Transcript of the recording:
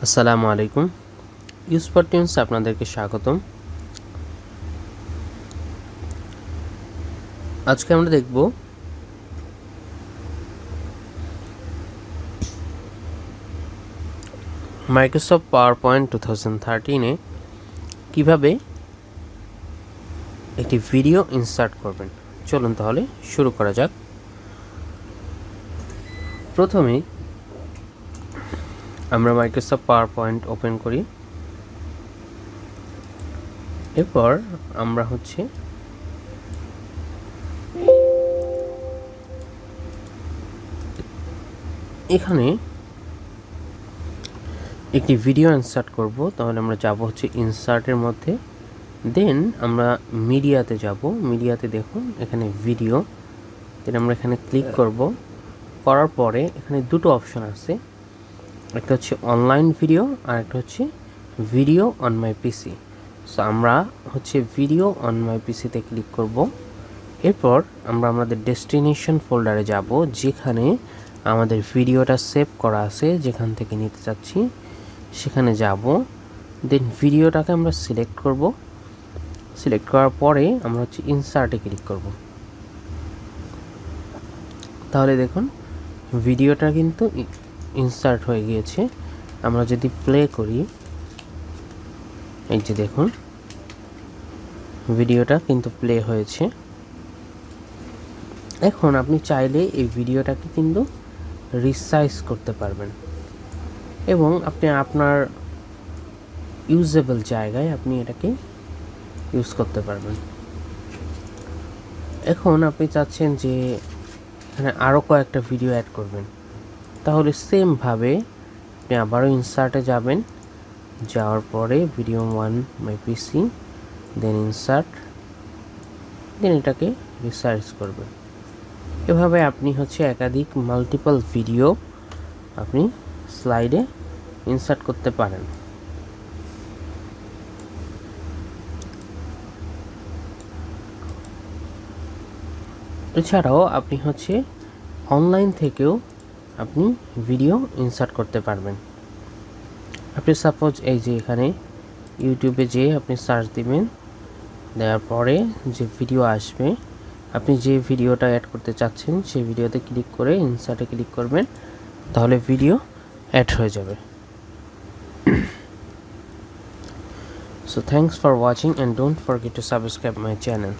আসসালামু আলাইকুম। ইউসপার টিউন্স আপনাদেরকে স্বাগতম। আজকে আমরা দেখব মাইক্রোসফট পাওয়ারপয়েন্ট 2013-এ কিভাবে একটি ভিডিও ইনসার্ট করবেন। চলুন তাহলে শুরু করা যাক। প্রথমেই আমরা মাইক্রোসফট পাওয়ারপয়েন্ট ওপেন করি। এরপর আমরা এখানে একটি ভিডিও ইনসার্ট করব। তাহলে আমরা যাব ইনসার্টের মধ্যে, দেন আমরা মিডিয়াতে যাব। মিডিয়াতে দেখুন এখানে ভিডিও, দেন আমরা এখানে ক্লিক করব। করার পরে এখানে দুটো অপশন আছে, একটা হচ্ছে অনলাইন ভিডিও আর একটা হচ্ছে video on my PC. So আমরা ভিডিও অন মাই পিসিতে ক্লিক করব। এরপর আমরা আমাদের ডেস্টিনেশন ফোল্ডারে যাব, যেখানে আমাদের ভিডিওটা সেভ করা আছে, যেখান থেকে নিতে চাচ্ছি সেখানে যাব। দেন ভিডিওটাকে আমরা সিলেক্ট করব। সিলেক্ট করার পরে আমরা ইনসার্টে ক্লিক করব। তাহলে দেখুন ভিডিওটা কিন্তু ইনসার্ট হয়ে গিয়েছে। আমরা যদি প্লে করি, এই যে দেখুন ভিডিওটা কিন্তু প্লে হয়েছে। এখন আপনি চাইলে এই ভিডিওটাকে কিন্তু রিসাইজ করতে পারবেন এবং আপনি আপনার ইউজেবল জায়গায় আপনি এটাকে ইউজ করতে পারবেন। এখন আপনি চাচ্ছেন যে এখানে আরও কয়েকটা ভিডিও অ্যাড করবেন, তাহলে সেমভাবে আপনি আবারও ইনসার্টে যাবেন। যাওয়ার পরে video one my PC, then insert, then এটাকে রিসাইজ করবেন। এভাবে আপনি একাধিক মাল্টিপল ভিডিও আপনি স্লাইডে ইনসার্ট করতে পারেন। এছাড়াও আপনি অনলাইন থেকেও আপনি ভিডিও ইনসার্ট করতে পারবেন। আপনি সাপোজ এই যে এখানে ইউটিউবে যেয়ে আপনি সার্চ দিবেন, দেওয়ার পরে যে ভিডিও আসবে, আপনি যে ভিডিওটা অ্যাড করতে চাচ্ছেন সেই ভিডিওতে ক্লিক করে ইনসার্টে ক্লিক করবেন, তাহলে ভিডিও অ্যাড হয়ে যাবে। So thanks for watching and don't forget to subscribe my channel.